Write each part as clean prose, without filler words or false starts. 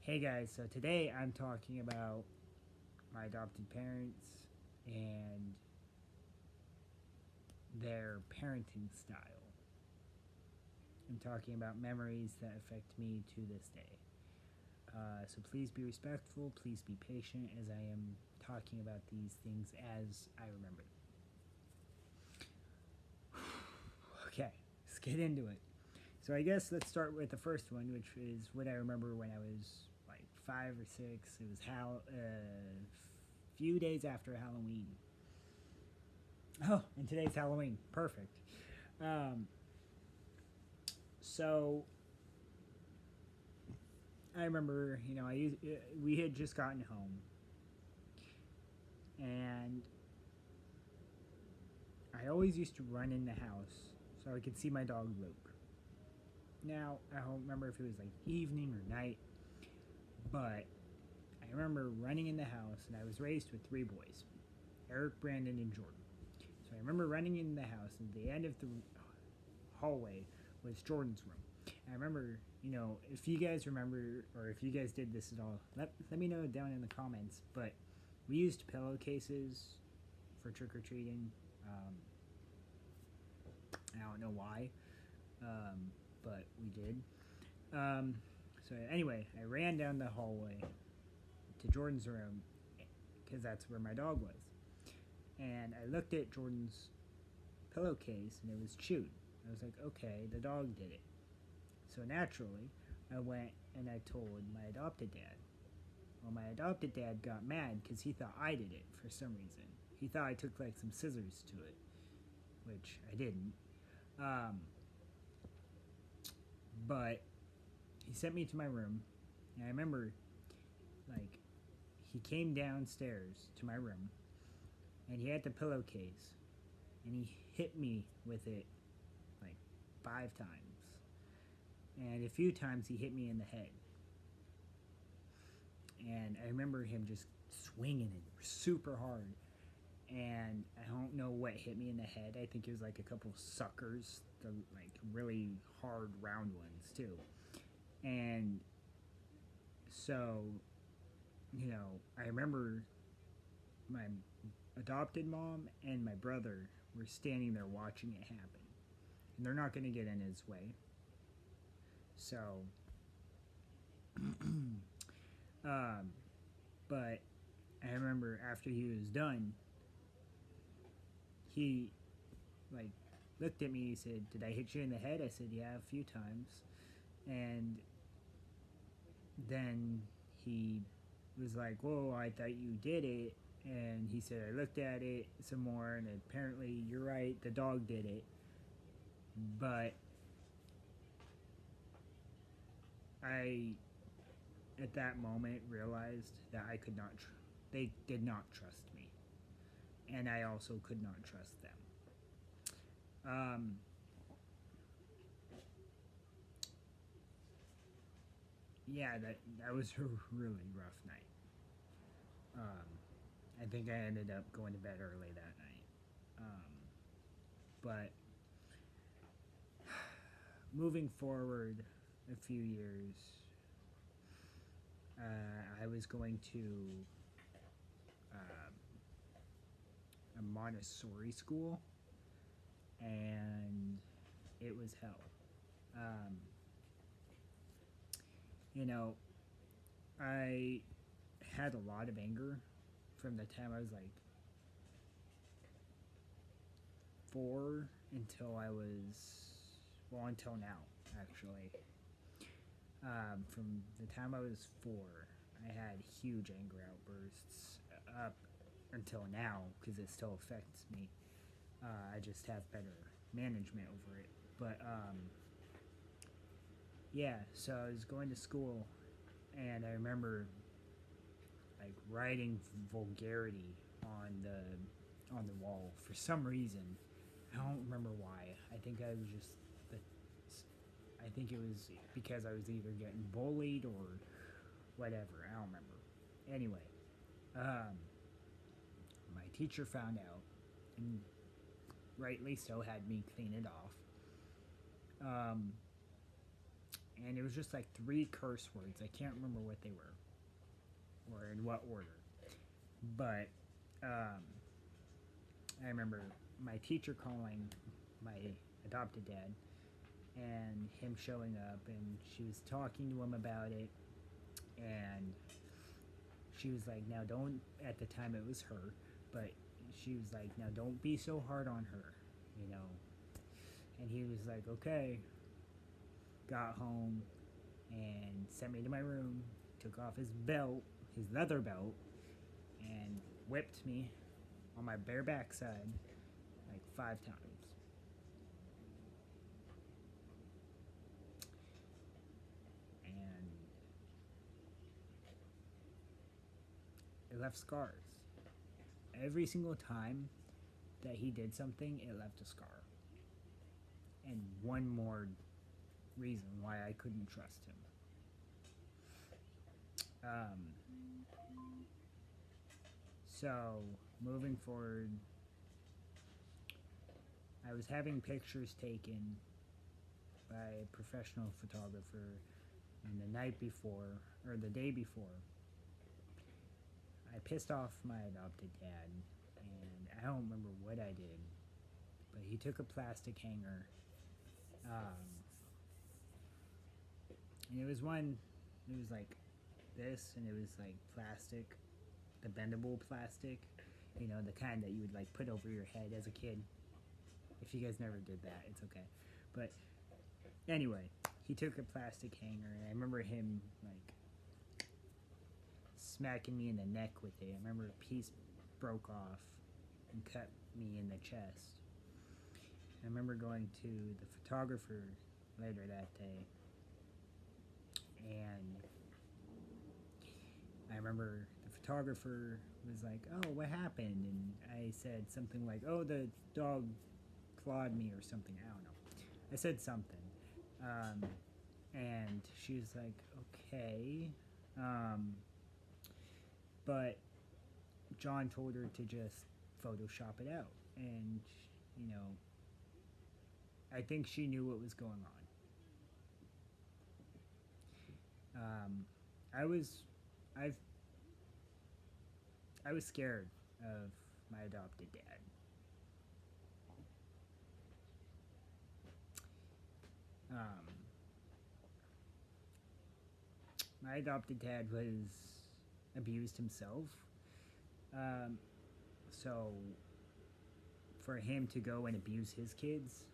Hey guys, so today I'm talking about my adopted parents and their parenting style. I'm talking about memories that affect me to this day. So please be respectful, please be patient as I am talking about these things as I remember them. Okay, let's get into it. So I guess let's start with the first one, which is what I remember when I was like 5 or 6. It was few days after Halloween. Oh, and today's Halloween. Perfect. Um, so I remember, we had just gotten home, and I always used to run in the house so I could see my dog Luke. Now I don't remember if it was like evening or night, but I remember running in the house, and I was raised with 3 boys: Eric, Brandon, and Jordan. So I remember running in the house, and at the end of the hallway was Jordan's room. And I remember, if you guys remember or if you guys did this at all, let me know down in the comments. But we used pillowcases for trick or treating. I don't know why, but we did. So anyway, I ran down the hallway to Jordan's room because that's where my dog was. And I looked at Jordan's pillowcase and it was chewed. I was like, okay, the dog did it. So naturally, I went and I told my adopted dad. Well, my adopted dad got mad because he thought I did it for some reason. He thought I took like some scissors to it, which I didn't. But he sent me to my room, and I remember, like, he came downstairs to my room, and he had the pillowcase, and he hit me with it like 5 times, and a few times he hit me in the head. And I remember him just swinging it super hard, and I don't know what hit me in the head. I think it was like a couple suckers, the like really hard round ones too. And so, I remember my adopted mom and my brother were standing there watching it happen, and they're not going to get in his way. So, but I remember after he was done, he like looked at me. He said, "Did I hit you in the head?" I said, "Yeah, a few times." And then he was like, "Whoa, I thought you did it." And he said, "I looked at it some more, and apparently you're right, the dog did it." But I, at that moment, realized that I could not, they did not trust me. And I also could not trust them. Yeah, that was a really rough night. I think I ended up going to bed early that night. But moving forward a few years, I was going to uh, a Montessori school, and it was hell. Um, you know, I had a lot of anger from the time I was like 4 until I was, well, until now, actually. From the time I was 4, I had huge anger outbursts up until now because it still affects me. I just have better management over it. But yeah, so I was going to school, and I remember like writing vulgarity on the wall for some reason. I don't remember why. I think I was just the. I think it was because I was either getting bullied or whatever. I don't remember. Anyway, um, my teacher found out, and rightly so, had me clean it off. Um, and it was just like three curse words. I can't remember what they were or in what order, but I remember my teacher calling my adopted dad and him showing up, and she was talking to him about it, and she was like, now don't, at the time it was her, but she was like, now don't be so hard on her, you know. And he was like, okay. Got home and sent me to my room, took off his belt, his leather belt, and whipped me on my bare backside like 5 times. And it left scars. Every single time that he did something, it left a scar. And one more reason why I couldn't trust him. So, moving forward, I was having pictures taken by a professional photographer, and the night before, or the day before, I pissed off my adopted dad, and I don't remember what I did, but he took a plastic hanger, and it was like this, and it was like plastic, the bendable plastic, you know, the kind that you would like put over your head as a kid. If you guys never did that, it's okay. But anyway, he took a plastic hanger, and I remember him like smacking me in the neck with it. I remember a piece broke off and cut me in the chest. I remember going to the photographer later that day, and I remember the photographer was like, oh, what happened? And I said something like, oh, the dog clawed me or something. I don't know. I said something. And she was like, okay. But John told her to just Photoshop it out. And, you know, I think she knew what was going on. I was scared of my adopted dad. My adopted dad was abused himself. So for him to go and abuse his kids,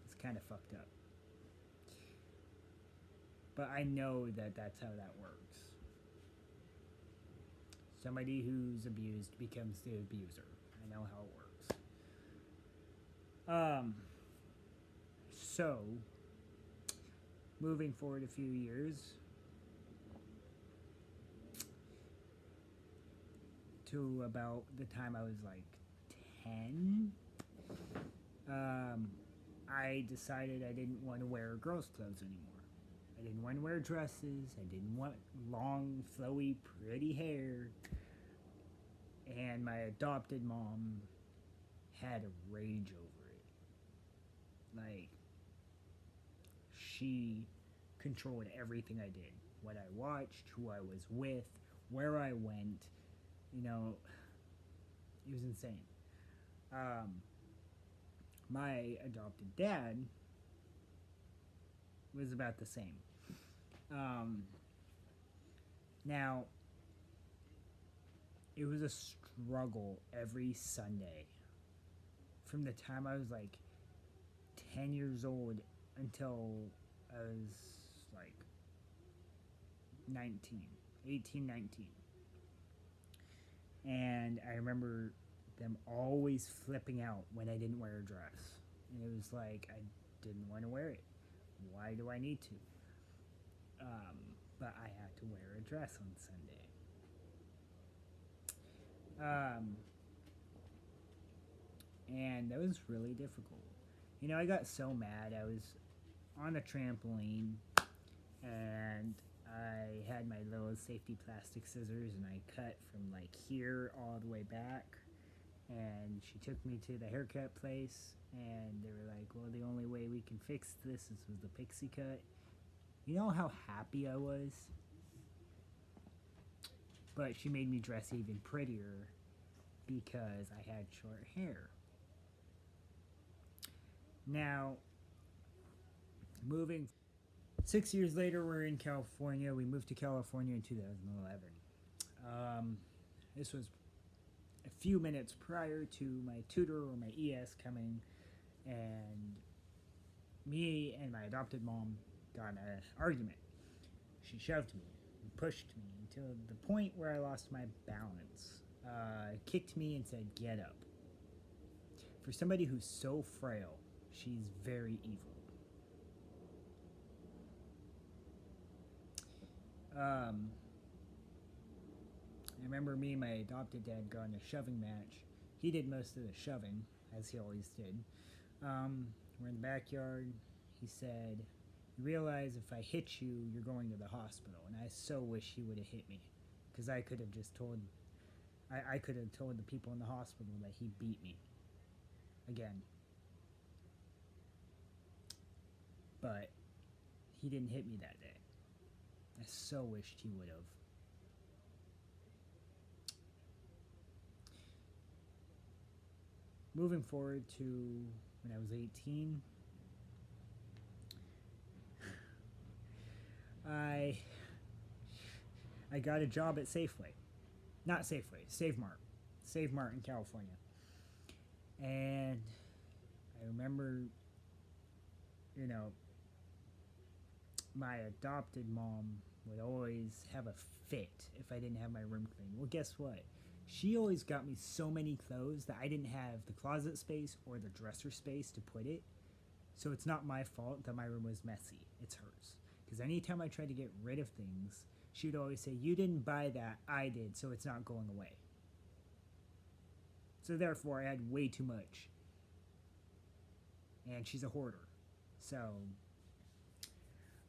it's kind of fucked up. But I know that that's how that works. Somebody who's abused becomes the abuser. I know how it works. So, moving forward a few years to about the time I was like 10, I decided I didn't want to wear girls' clothes anymore. I didn't want to wear dresses. I didn't want long, flowy, pretty hair. And my adopted mom had a rage over it. Like, she controlled everything I did. What I watched, who I was with, where I went. You know, it was insane. My adopted dad was about the same. Now, it was a struggle every Sunday from the time I was like 10 years old until I was like 18, 19. And I remember them always flipping out when I didn't wear a dress. And it was like, I didn't want to wear it. Why do I need to? But I had to wear a dress on Sunday. And that was really difficult. You know, I got so mad. I was on a trampoline, and I had my little safety plastic scissors, and I cut from like here all the way back, And she took me to the haircut place, and they were like, well, the only way we can fix this is with the pixie cut. You know how happy I was? But she made me dress even prettier because I had short hair. Now, moving 6 years later, we're in California. We moved to California in 2011. This was a few minutes prior to my tutor or my ES coming, and me and my adopted mom got in an argument. She shoved me and pushed me until the point where I lost my balance. Kicked me and said, "Get up." For somebody who's so frail, she's very evil. I remember me and my adopted dad got in a shoving match. He did most of the shoving, as he always did. We're in the backyard. He said, "You realize if I hit you, you're going to the hospital." And I so wish he would have hit me, because I could have just told, I could have told the people in the hospital that he beat me again. But he didn't hit me that day. I so wished he would have. Moving forward to when I was 18, I got a job at Safeway. Not Safeway, Save Mart. Save Mart in California. And I remember, you know, my adopted mom would always have a fit if I didn't have my room clean. Well, guess what? She always got me so many clothes that I didn't have the closet space or the dresser space to put it. So it's not my fault that my room was messy. It's hers. Because anytime I tried to get rid of things, she would always say, "You didn't buy that, I did, so it's not going away." So therefore, I had way too much. And she's a hoarder. So,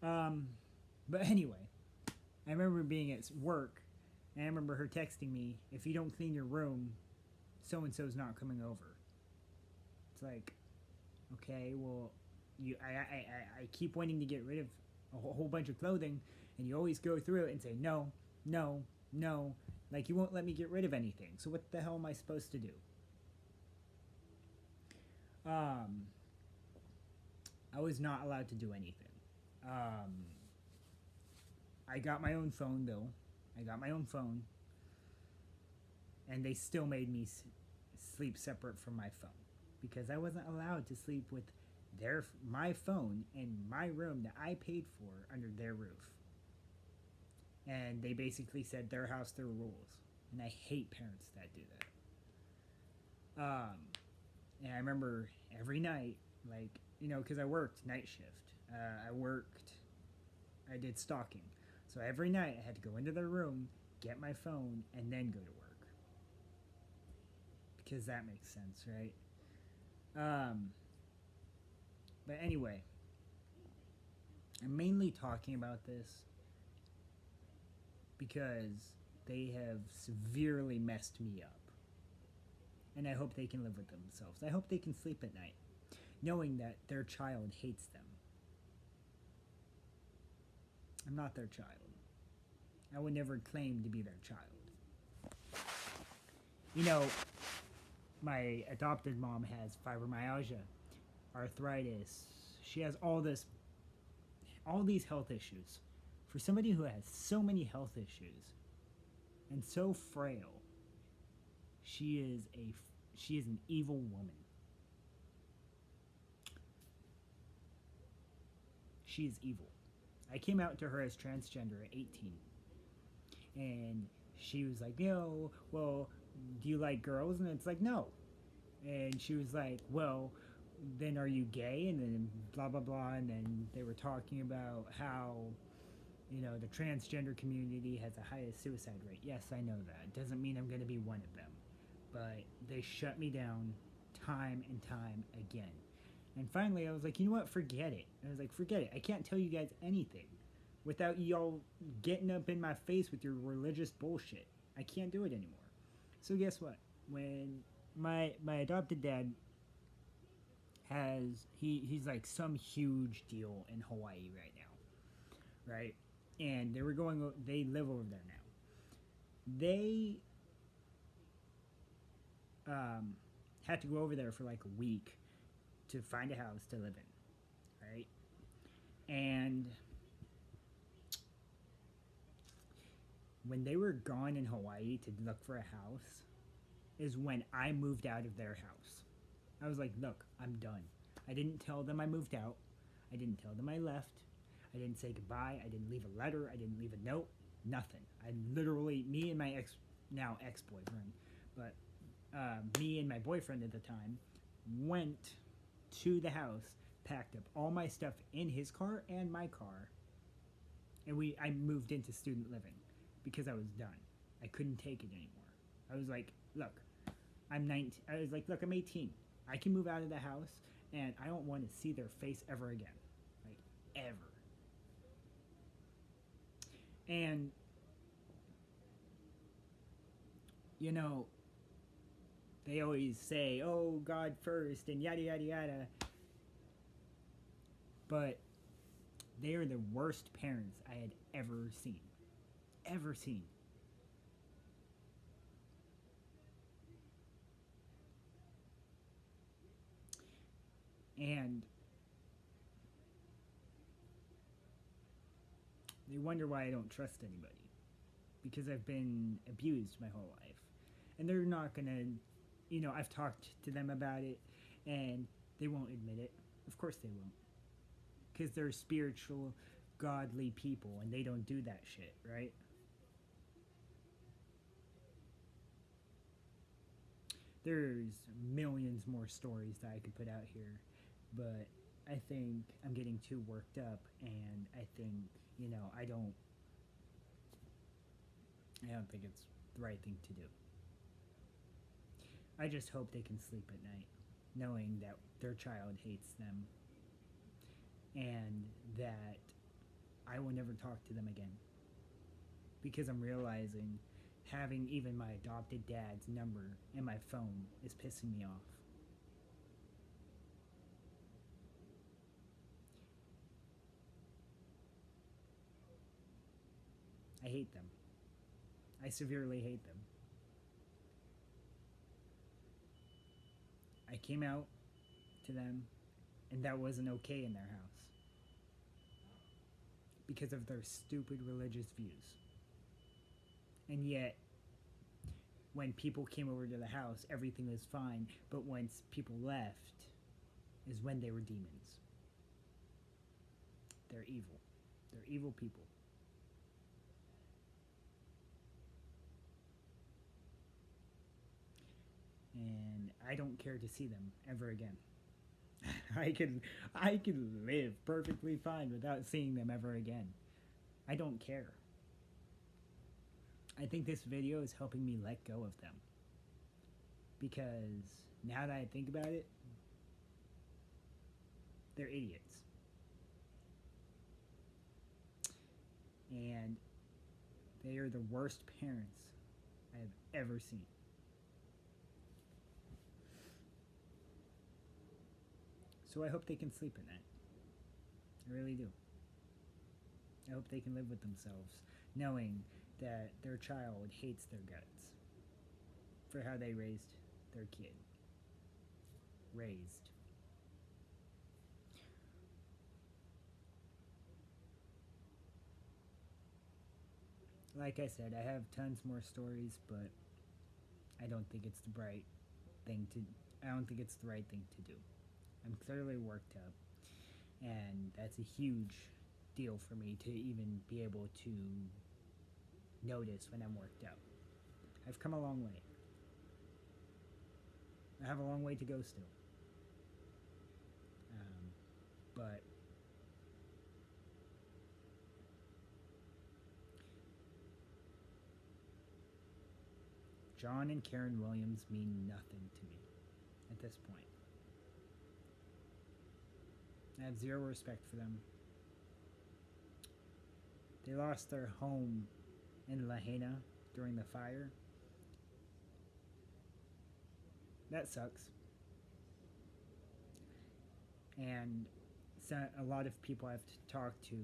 but anyway, I remember being at work, and I remember her texting me, "If you don't clean your room, so-and-so's not coming over." It's like, okay, well, I keep wanting to get rid of a whole bunch of clothing, and you always go through it and say, "No, no, no." Like, you won't let me get rid of anything. So what the hell am I supposed to do? I was not allowed to do anything. I got my own phone bill. I got my own phone. And they still made me sleep separate from my phone. Because I wasn't allowed to sleep with my phone in my room that I paid for under their roof. And they basically said their house, their rules. And I hate parents that do that. And I remember every night, like, you know, because I worked night shift. I did stalking. So every night I had to go into their room, get my phone, and then go to work. Because that makes sense, right? But anyway, I'm mainly talking about this because they have severely messed me up. And I hope they can live with themselves. I hope they can sleep at night, knowing that their child hates them. I'm not their child. I would never claim to be their child. You know, my adopted mom has fibromyalgia, arthritis. She has all these health issues. For somebody who has so many health issues and so frail, she is an evil woman. She is evil. I came out to her as transgender at 18. And she was like, "Yo, well, do you like girls?" And it's like, "No." And she was like, "Well, then are you gay?" And then blah, blah, blah. And then they were talking about how, you know, the transgender community has the highest suicide rate. Yes, I know that. Doesn't mean I'm going to be one of them. But they shut me down time and time again. And finally, I was like, "You know what? Forget it." And I was like, "Forget it. I can't tell you guys anything without y'all getting up in my face with your religious bullshit. I can't do it anymore." So guess what? When my adopted dad he's like some huge deal in Hawaii right now, right? And they live over there now. They um, had to go over there for like a week to find a house to live in, right? And when they were gone in Hawaii to look for a house, is when I moved out of their house. I was like, look, I'm done. I didn't tell them I moved out. I didn't tell them I left. I didn't say goodbye. I didn't leave a letter. I didn't leave a note. Nothing. I literally, me and my now ex boyfriend, but me and my boyfriend at the time went to the house, packed up all my stuff in his car and my car, and I moved into student living because I was done. I couldn't take it anymore. I was like, look, I'm 19. I was like, look, I'm 18. I can move out of the house, and I don't want to see their face ever again. Like, ever. And, you know, they always say, oh, God first, and yada, yada, yada. But they are the worst parents I had ever seen. Ever seen. And they wonder why I don't trust anybody. Because I've been abused my whole life. And they're not gonna, I've talked to them about it, and they won't admit it. Of course they won't. Because they're spiritual, godly people, and they don't do that shit, right? There's millions more stories that I could put out here, but I think I'm getting too worked up, and I think, I don't think it's the right thing to do. I just hope they can sleep at night, knowing that their child hates them, and that I will never talk to them again. Because I'm realizing having even my adopted dad's number in my phone is pissing me off. I hate them. I severely hate them. I came out to them, and that wasn't okay in their house because of their stupid religious views. And yet, when people came over to the house, everything was fine, but once people left, is when they were demons. They're evil. They're evil people. And I don't care to see them ever again. I can live perfectly fine without seeing them ever again. I don't care. I think this video is helping me let go of them. Because now that I think about it, they're idiots. And they are the worst parents I have ever seen. So I hope they can sleep at night. I really do. I hope they can live with themselves, knowing that their child hates their guts for how they raised their kid. Raised. Like I said, I have tons more stories, but I don't think it's the right thing to. I don't think it's the right thing to do. I'm clearly worked up, and that's a huge deal for me to even be able to notice when I'm worked up. I've come a long way. I have a long way to go still. But John and Karen Williams mean nothing to me at this point. I have zero respect for them. They lost their home in Lahaina during the fire. that sucks. And so a lot of people I've talked to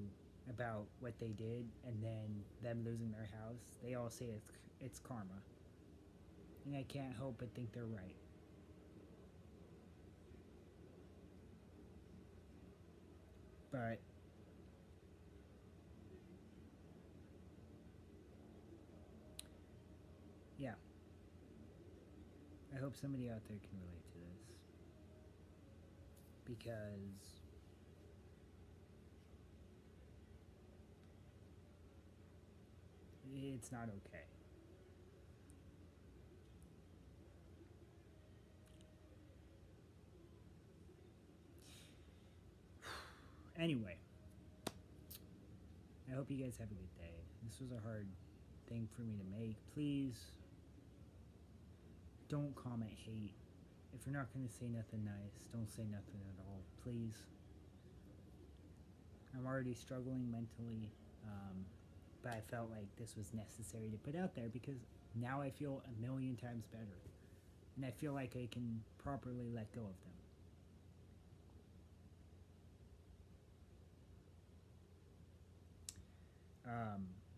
about what they did and then them losing their house, they all say it's karma. And I can't help but think they're right. But yeah, I hope somebody out there can relate to this because it's not okay. Anyway, I hope you guys have a good day. This was a hard thing for me to make. Please don't comment hate. If you're not going to say nothing nice, don't say nothing at all. Please. I'm already struggling mentally, but I felt like this was necessary to put out there because now I feel a million times better. And I feel like I can properly let go of them.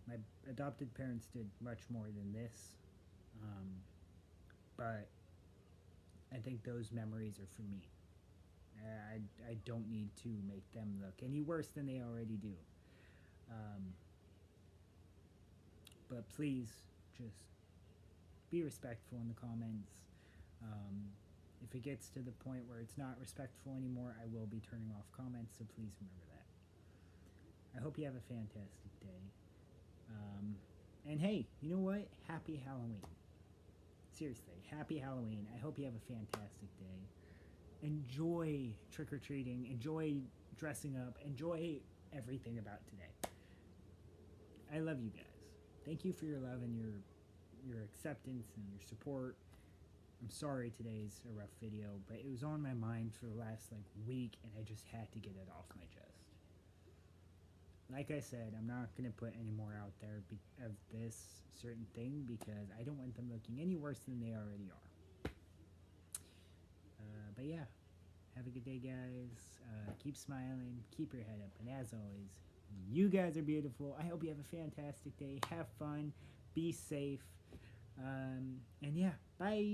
My adopted parents did much more than this, but I think those memories are for me. I don't need to make them look any worse than they already do. But please, just be respectful in the comments. If it gets to the point where it's not respectful anymore, I will be turning off comments, so please remember that. I hope you have a fantastic day. And hey, you know what? Happy Halloween. Seriously, happy Halloween. I hope you have a fantastic day. Enjoy trick-or-treating. Enjoy dressing up. Enjoy everything about today. I love you guys. Thank you for your love and your acceptance and your support. I'm sorry today's a rough video, but it was on my mind for the last week, and I just had to get it off my chest. Like I said, I'm not going to put any more out there of this certain thing because I don't want them looking any worse than they already are. But yeah, have a good day, guys. Keep smiling, keep your head up, and as always, you guys are beautiful. I hope you have a fantastic day. Have fun, be safe, and yeah, bye.